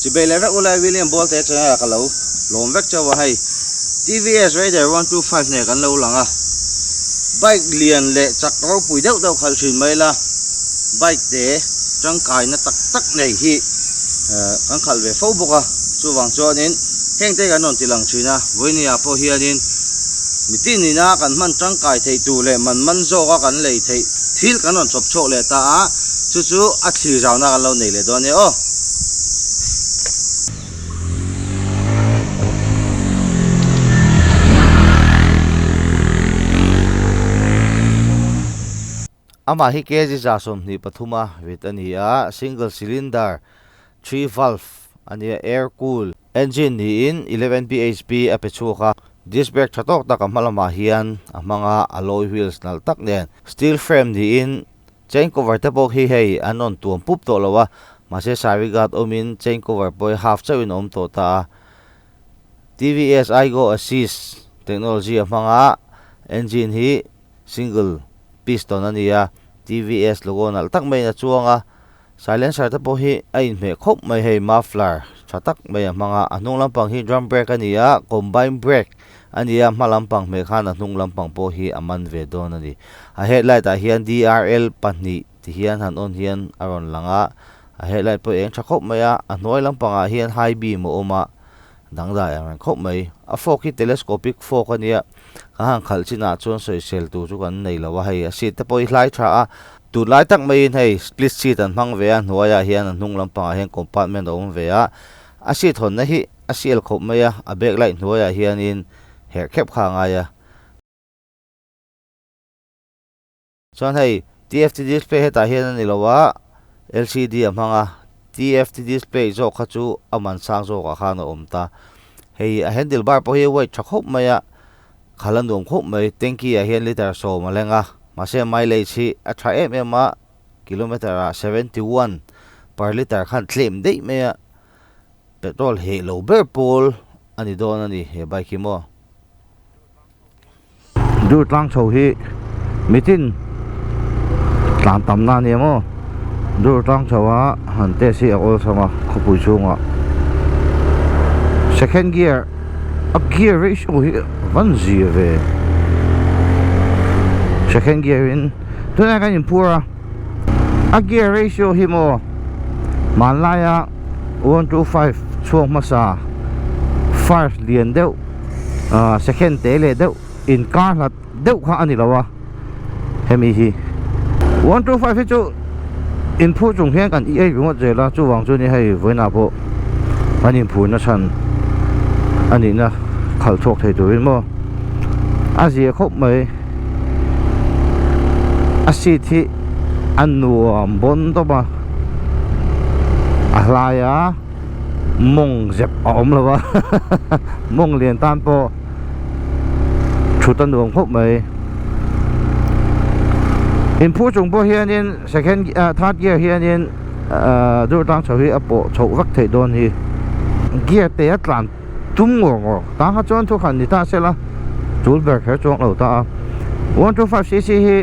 chỉ bây giờ ulai William Bolt thế cho cả lâu lom vek cho hay TVS Raider 125 này kan lâu langa bike liền lệ chặt đâu bụi đâu đâu khal thìn mai la bike để trang cài nó tắc tắc này hi kan khal về phô boka chu wang cho nên heng te kan non tilang china với nia po hianin mitin ni na kan man trang cài thei tu le man zo ka kan lei thei thil kan non chop chok le ta chu chu a thil raw na kan lo nei le do ne o ama hi kezi jasom ni pathuma vitania single cylinder 3 valve ania air cool engine ni in 11 bhp apechuka disc brake thatok ta kamalama hian amanga alloy wheels nal tak nen steel frame ni in chain cover te pok hi hei anon tuam pup to lawa mase sarigat omin chain cover boy half chawin om to ta TVS iGo assist technology amanga engine hi single piston ania TVS logo nal tak mai na chuanga silencer ta po hi ai me khop mai hei muffler thatak mai amanga anung lampang hi drum brake ania combine brake ania malampang me khan anung lampang po hi aman ve don ani a headlight a hian DRL pani ti hian han on hian aron langa a headlight po eng thakop mai a noi lampang a hian high beam oma dangdai ang khop mai a fog hi telescopic fog ania hang khal china chon soi sel tu chu kan nei lawa hei a seat te poi hlai tha a tu lai tak mai hei split seat an hmang ve a hnuaya hian an hnung lampang a hian compartment om ve a seat hon na hi a sial khop mai a backlight hnuaya hian in her khep kha nga ya chuan hei TFT display heta hian ani lawa LCD amanga TFT display zo kha chu aman sang zo ka khana omta hei a handlebar po hi weight thakop mai a khalan dom khop mai tanki a hian liter so malenga mase mileage hi a 3 mm a kilometer a 71 per liter khan claim dei me a petrol he low ber pol ani don ani he bike mo du tlang chho hi mitin tlam tam na ni mo du tlang chho a han te si ol sama khopui chunga second gear a gear ratio hi van zive second gear in tuna kan impura a gear ratio hi mo malaya 125 chuang masa first lian deuh second te le deuh in car lat deuh kha ani lawa hemi hi 125 hi chu input chung hian kan ei ringot zela chu wang chu ni hei voina po anin phuna chan ani na khal chok thei turin mo azia khop mai asithi anuam bon to ba ahlaya mong zep om lawa mong lian tan po chutan dong khop mai input chung po hian in second third gear hian in dur tang chho hi apo chho vak thei don hi gear te atlan tum ngor ta ha chon thu khan ni ta sela chul ber kher chong lo ta 125cc hi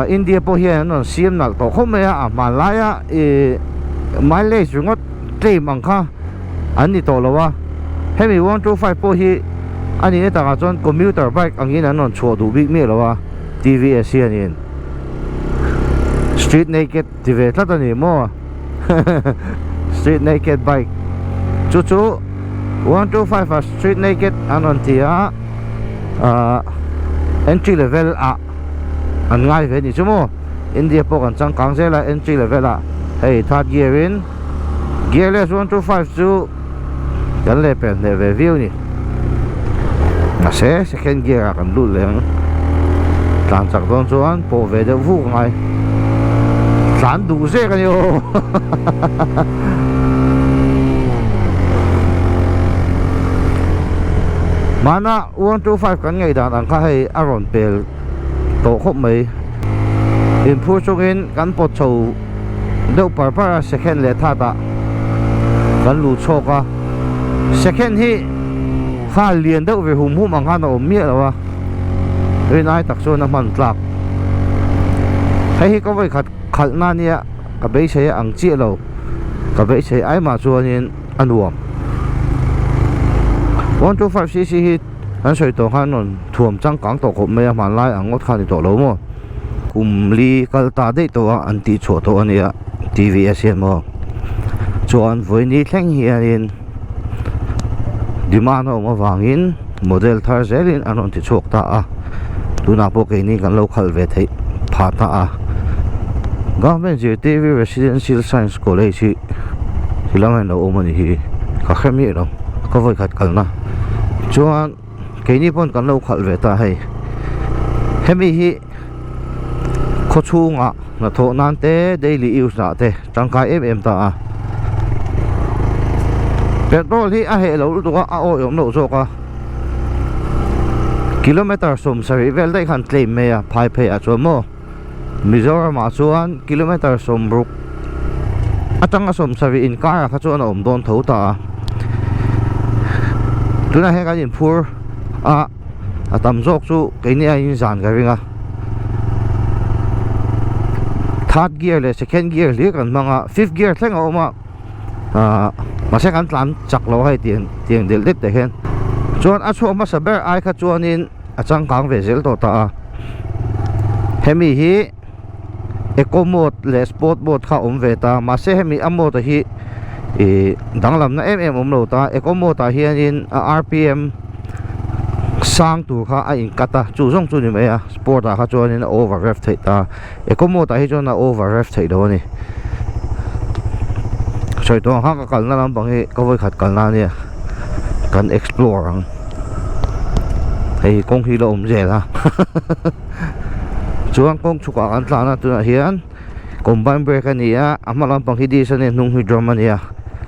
India po hian non siam nal to khom me a malaya mileage ngot claim ang kha ani to lawa hemi 125 po hi ani ne ta chon commuter bike angin anon chho du big me lawa TVS hian in street naked TVS la ta ni mo street naked bike chu 125 a street naked anon tia entry level a an ngai ve ni chumo India po kan chang kang zela entry level a hey third gear in gearless 125 chu kan le pen ne ve view ni na se second gear kan lu leng tlan chak don chuan po ve de vu ngai tlan du se kan yo mana 125 kan ngai dan ang kha hei aron pel to khop mai input chung in kan pot chho deuh par second le tha ta kan lu choka second hi kha lian deuh ve hum ang kha na om mi lawa rin ai tak so na Hmantlak hei hi ka vai khat na nia ka bei se ang chi lo ka be sei ai ma chuanin anuam 125cc hi an soi to khan non thuam chang kang to khop mai man lai angot khan to lo mo kumli kalta dei to anti cho to ania TVS hian mo chuan voini thleng hianin dimano ma wangin model thar zelin anon ti chok ta a tuna po ke ni kan lo khal ve thei pha ta a government TV residential science college hi hilamen lo omani hi ka khami ro ka voi khat kalna chuan ke ni pon kan lo khal ve ta hei hemi hi khochunga na tho nan te daily use na te tangkai ta a petrol hi a he lo tu a o yom lo so ka kilometer som sari vel dai khan claim me a phai phe a chu mo Mizoram a chuan kilometer som ruk atanga som sari in car kha chuan om don tho ta tuna he ka in phur a tam jok chu ke ni a in zan ga ringa third gear le second gear le kan manga fifth gear thleng oma ma se kan tlan chak lo hai tiang del det te hen chuan a chu ma saber ai kha chuanin achang kang ve zel to ta hemi hi eco mode le sport mode kha om ve ta ma se hemi amo ta hi danglam na om lo ta eco mode ta hianin RPM sang tu kha a in kata chu jong chu ni mai a sport a kha chuanin over rev thei ta eco mode ta hi chuan over rev thei do ni soi to ha ka kal na lam bang hi ka voi khat kal na ni kan explore ang hei kong hi lo om zel ha chuan kong chuka kan tla na tu na hian combine brake ania ama lampang hi di sa ne nung hi drum ania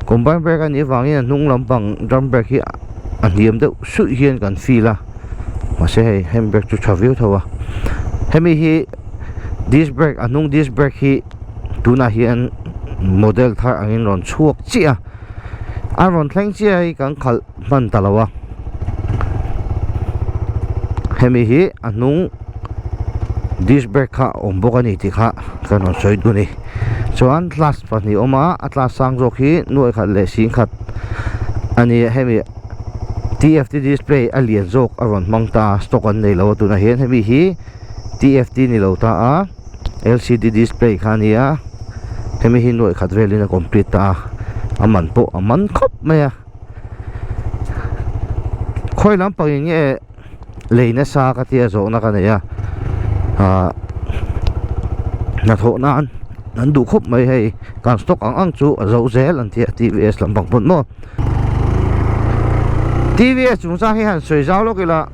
combine brake ani wangin nung lampang drum brake hi an hiam deuh su hian kan feel a ma se hei handbrake chu thaviu thawa hemi hi disc brake anung disc brake hi tuna hian model thar angin ron chuak chia a ron thleng chia hi kan khal man talawa hemi hi anung disc brake kha om bawk ani ti kha kanon soi du ni chuan class pahnih oma a class sang jok hi nuai khat le sing khat ani hemi TFT display a lian jok a ron mangta stock an nei lo tu na hian hemi hi TFT ni lo ta a LCD display kha ni a hemi hi nuai khat velin a complete ta aman po aman khop mai a khoi lam pangin nge leina sa ka tia zo na ka ne ya na tho nan du khop mai hei kan stock ang chu a zo zel an tia TVS lam bang pon mo TVS chung sa hi han soi zau lo kila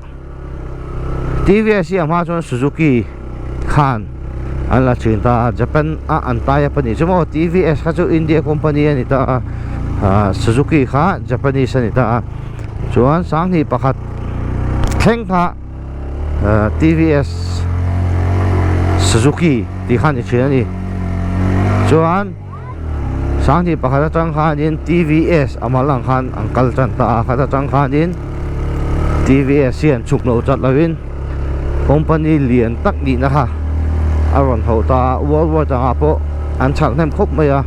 TVS hi ama chon Suzuki khan an la chinta Japan a antaya pani chumo TVS kha chu India company ani ta Suzuki kha Japanese ani ta chuan sang hi pakhat thleng kha TVS Suzuki ti khan chi ani chuan sang hi pakhat tang khanin TVS amalang khan angkal chan ta kha tang khanin TVS sian chukno chat lawin company lian tak ni na ha aron ho ta world war ta po an chak nem khop mai a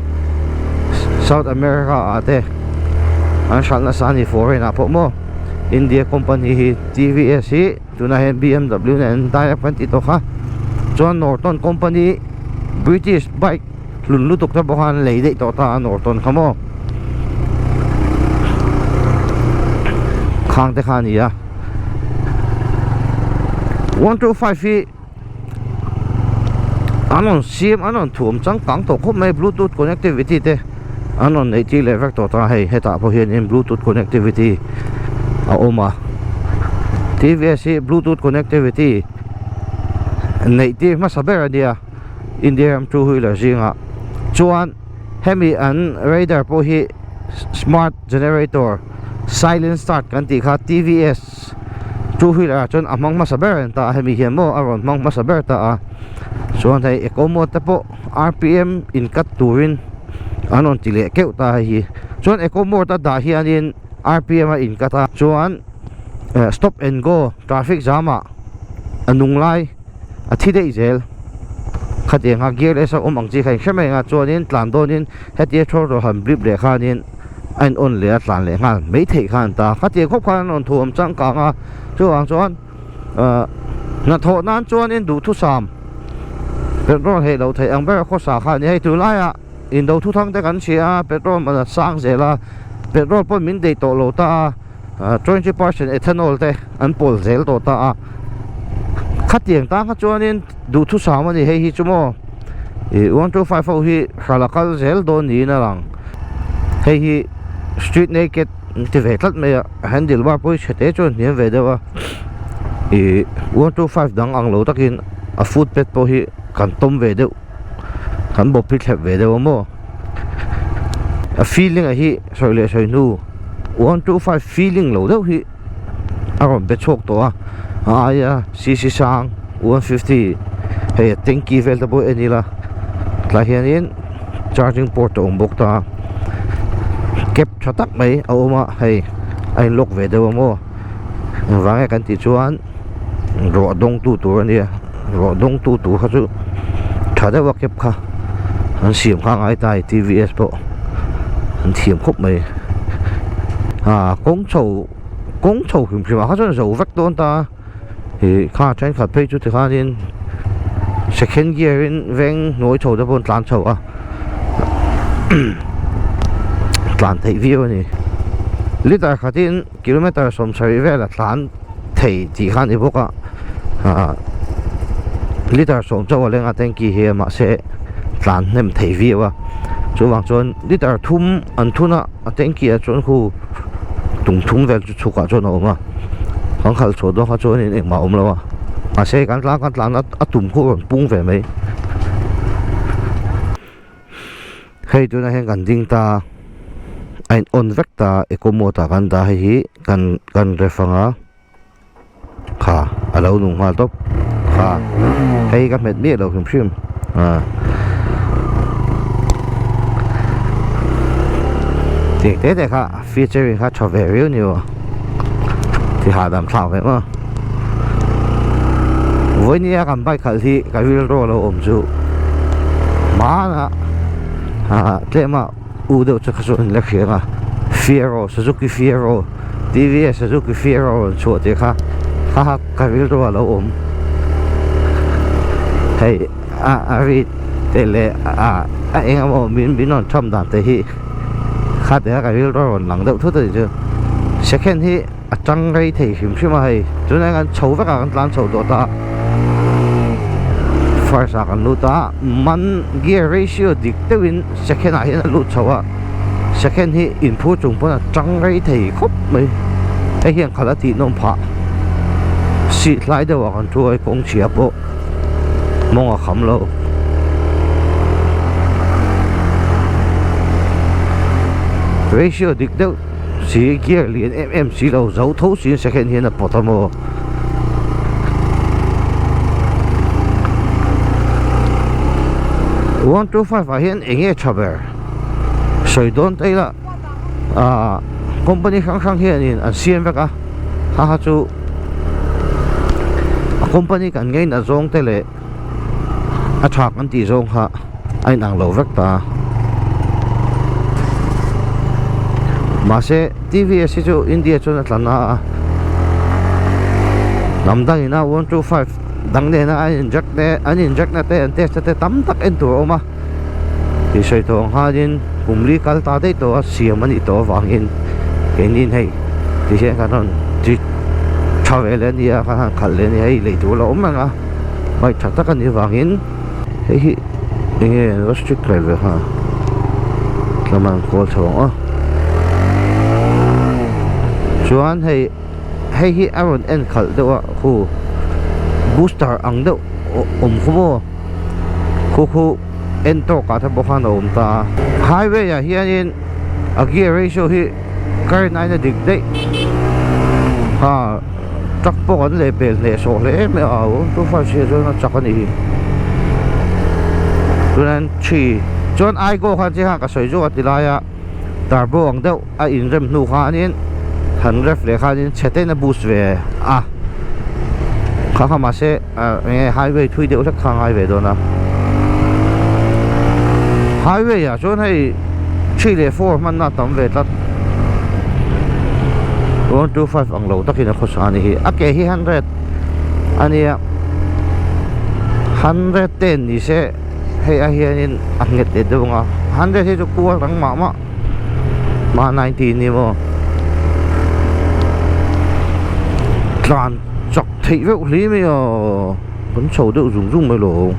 South America ate an shal na sani foreign apo mo India company hi TVS hi tuna hen BMW na entire panti to kha chuan Norton company British bike lun lutuk ta bohan lei dei to ta Norton khamo khang te khani ya 125 hi anon sim anon thum chang kang to khop mai Bluetooth connectivity te anon nei ti level to ta hei heta po hian in Bluetooth connectivity a oma TVS hi Bluetooth connectivity nei ti ma saber dia India two wheeler zinga chuan hemi an Raider po hi smart generator silent start kan ti kha TVS two wheeler chon amang ma saber ta hemi hian mo aron mang ma saber ta a chuan thei eco mode ta po RPM in cut turin anon tile keu ta hi chuan eco mode ta da hianin RPM a in kata chuan stop and go traffic jam a anung lai a thi dei zel khát tiếng ha gear lesa ang chi khai khame nga chuanin tlan donin heti thor ro han blip le khanin anh on le tlan le ngal mấy thei khan ta khát tiếng khop khan on thuam chang ka nga chuang chuan na tho nan chuanin du thu sam petrol hei lo thei ang ber kho sa kha ni hei tu lai a in do thu thang te kan sia petrol ma sang zela petrol po min dei to lo ta 20% ethanol te an pol zel to ta khát tiếng ta khát chuanin du thu sam ani hei hi chumo 1254 hi khalakal zel don ni na lang hei hi street naked ti ve tlat me handlebar poi chete chon ni ve dewa 125 dang ang lo takin a food pet po hi kan tom ve deu kan bo pit hep ve deu mo a feeling a hi soi le soi nu 125 feeling lo deu hi aron be chok to aya cc sang 150 hey tanki vel da bo enila tla hianin charging port to bok ta kep thatak mai awma hey ai lok ve deu mo wange kan ti chuan ro dong tu tur ania ro dong tu tu kha chu thada wa kep kha an siam kha ngai tai TVS po an thiam khop mai kong chou him phima kha chu zo vek don ta hi kha train kha pe chu ti kha din second gear in veng noi chou da bon tlan chou tlan thei view ni liter khatin kilometer som sari ve la tlan thei ti khan iboka liter som chaw lenga tanki he ma se tlan nem thei viewa chuwang chon liter thum an thuna tanki a chon khu tung thum vel chu chuka chon oma khang khal cho do kha chon in ma om lawa a se kan tlan a tum khu pung ve mai hei tu na hen kan ding ta ein on vekta ekomota kan da hi kan refanga kha alo nung mal top kha hei ka met mi lo khim te kha featuring kha chaverio ni wa thì hạ đam thảo vậy mà với nia kan bai khal hi ka vil ro lo om chu ma na tema u do chu khaso in lakhianga Fiero Suzuki Fiero TVS Suzuki Fiero chu te kha ka vil ro lo om hey ri tele engamo min on tham dan te hi kha te ka vil ro lang deuh thu te chu second hi atang gai thei him hima hei chuna kan chho va kan tlan chho do ta first a kan lu ta man gear ratio dik tewin second a hian lu chhowa second hi input chung pon atang gai thei khop mai ai hian khala ti nom pha si lai de wa kan chu ai kong chia po mong a kham lo ratio dik deuh si gear liền em si lo dấu thấu si second hian a potamo one two five a hian enge chaber soi don tai la company khang hian in an siam veka ha chu company kan ngai na zong tele a thak an ti zong ha ai nang lo vek ta Mase TVS chu India chu na tlana namdang ina 125 dang ne na an inject na te an test te tam tak en tur oma ti sei to ha din kumli kal ta dei to siam ani to wangin kenin hei ti se ka non ti travel ni a ka khal le ni hei le tu lo manga mai thak tak ani wangin hei nge restrict railway ha tlaman kol chawng chuan hei hi aron en khal dewa khu booster ang deuh khumo khu en to ka tha bokhan om ta highway a hianin a gear ratio hi kar nai na dik dei truck po kan le bel le so le me a to fa se zo na chak ani tunan chi chuan ai go kha che ha ka soi zo atilaya turbo ang deuh a in rem nu kha anin han ref le kha din chete na boost ve kha ma se highway thui deuh thak khang highway do na highway à chuan hei 3 le 4 man na tam ve tat 125 ang lo takin a khosani hi a ke hi 100 ania 110 ni se hei a hianin a nget de donga 100 hi chu kual rang ma 19 ni mo tlan chok thei ve li me yo vẫn sầu đậu rung mới lộ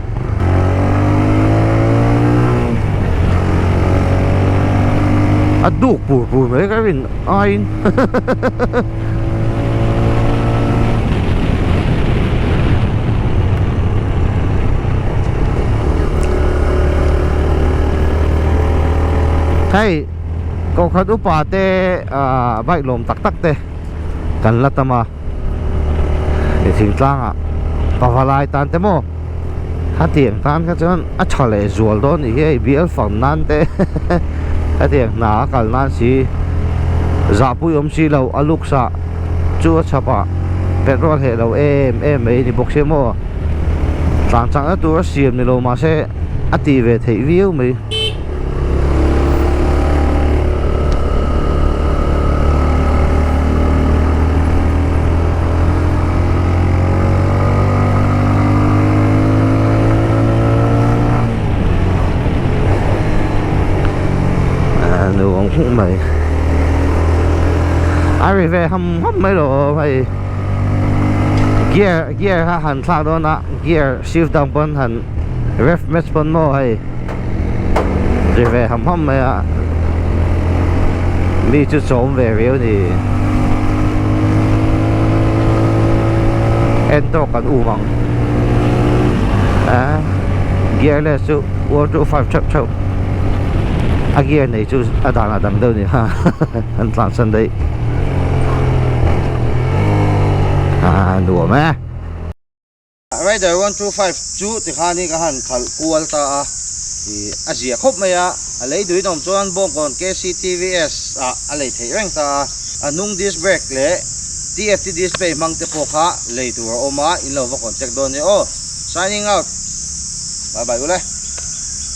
à đục bùi mấy cái mình ai hay câu khát úp à te bike lồm tắc te cần lát mà để thỉnh thoảng à pavalai tan te mo ha tiang tan ka chon a chale zual don ni he bial phang nan te ha tiang na kal nan si za pu yom si lo aluk sa chu chapa petrol he lo em ei ni boxe mo chang chang a tu siam ni lo ma se a ti ve thei viu mi mày ai về hâm mấy đồ mày gear ha hẳn sao đó nè gear shift down pon hẳn ref match pon mo hay rồi về hâm mày à mi chút sống về réo thì em to cần u mong gear là số 125 chậm a gear này chú đằng đâu nhỉ ha anh làm sân đấy đùa mà Raider 125 chú thì khá ní cái hẳn khal kual ta thì Asia khóc mày lấy đuổi đồng cho anh bông còn KC TVS lấy thấy răng ta nung disc brake lệ TFT display mang te po kha lấy đuổi oma in lâu vào còn check don nhé signing out bye bye ule